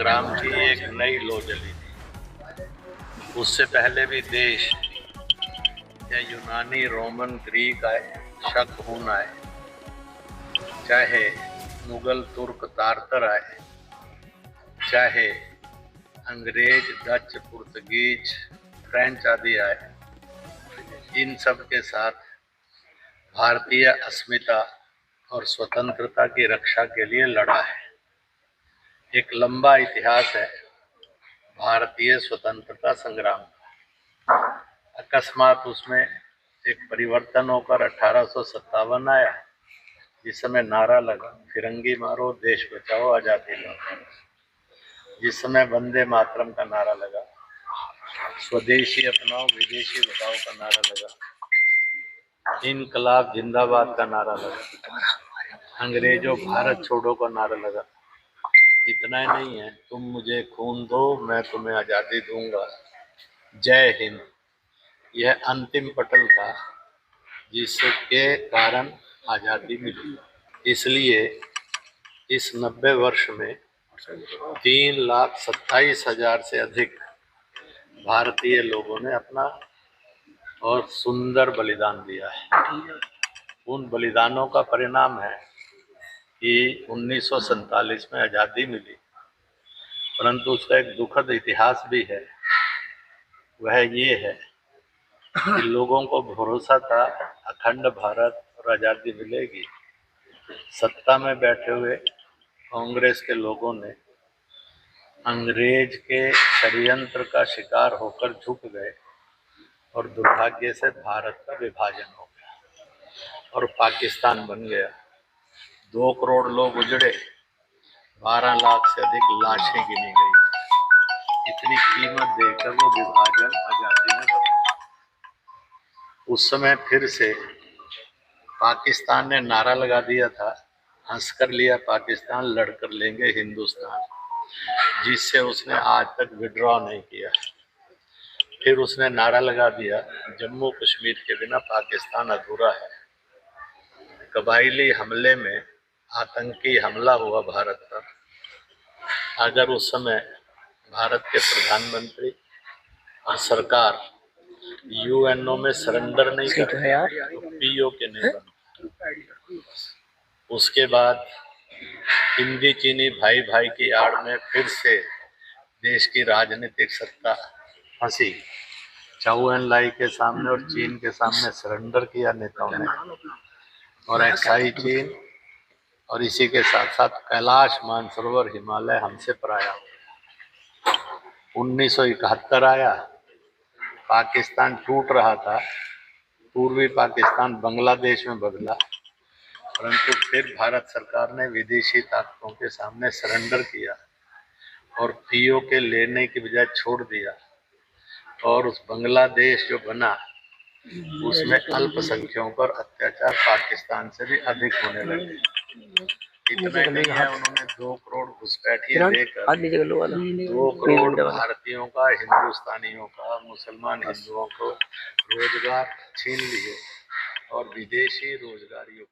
संग्राम की एक नई लो जली थी। उससे पहले भी देश या यूनानी, रोमन, ग्रीक आए, शक हून आए, चाहे मुगल, तुर्क, तारतर आए, चाहे अंग्रेज, डच, पुर्तगीज, फ्रेंच आदि आए, इन सब के साथ भारतीय अस्मिता और स्वतंत्रता की रक्षा के लिए लड़ा है। एक लंबा इतिहास है भारतीय स्वतंत्रता संग्राम का। अकस्मात उसमें एक परिवर्तन होकर 1857 आया, जिस समय नारा लगा फिरंगी मारो, देश बचाओ, आजादी लाओ। जिस समय वंदे मातरम का नारा लगा, स्वदेशी अपनाओ, विदेशी बचाओ का नारा लगा, इनकलाब जिंदाबाद का नारा लगा, अंग्रेजों भारत छोड़ो का नारा लगा। इतना ही नहीं है, तुम मुझे खून दो, मैं तुम्हें आजादी दूंगा, जय हिंद, यह अंतिम पटल था जिसके कारण आजादी मिली। इसलिए इस 90 वर्ष में 3,27,000 से अधिक भारतीय लोगों ने अपना और सुंदर बलिदान दिया है। उन बलिदानों का परिणाम है कि 1947 में आजादी मिली, परंतु उसका एक दुखद इतिहास भी है। वह ये है कि लोगों को भरोसा था अखंड भारत और आजादी मिलेगी। सत्ता में बैठे हुए कांग्रेस के लोगों ने अंग्रेज के षड्यंत्र का शिकार होकर झुक गए और दुर्भाग्य से भारत का विभाजन हो गया और पाकिस्तान बन गया। 2 करोड़ लोग उजड़े, 12 लाख से अधिक लाशें गिनी गई। इतनी कीमत देकर वो विभाजन आजादी में बना। उस समय फिर से पाकिस्तान ने नारा लगा दिया था, हंसकर लिया पाकिस्तान, लड़कर लेंगे हिंदुस्तान, जिससे उसने आज तक विड्रॉ नहीं किया। फिर उसने नारा लगा दिया, जम्मू कश्मीर के बिना पाकिस्तान अधूरा है। कबायली हमले में आतंकी हमला हुआ भारत पर। अगर उस समय भारत के प्रधानमंत्री और सरकार यूएनओ में सरेंडर नहीं करते तो पीओके नहीं बनता। उसके बाद हिंदी चीनी भाई भाई की आड़ में फिर से देश की राजनीतिक सत्ता फंसी। चाउ एन लाई के सामने और चीन के सामने सरेंडर किया नेताओं ने, और एक्साई चीन और इसी के साथ साथ कैलाश मानसरोवर हिमालय हमसे पराया हो गया। 1971 आया, पाकिस्तान टूट रहा था, पूर्वी पाकिस्तान बांग्लादेश में बदला, परंतु फिर भारत सरकार ने विदेशी ताकतों के सामने सरेंडर किया और पीओके लेने की बजाय छोड़ दिया। और उस बांग्लादेश जो बना उसमें अल्पसंख्यकों पर अत्याचार पाकिस्तान से भी अधिक होने लगे। इतना ही नहीं है, उन्होंने 2 करोड़ घुसपैठिए देकर 2 करोड़ भारतीयों का, हिंदुस्तानियों का, मुसलमान हिंदुओं को रोजगार छीन लिए और विदेशी रोजगारियों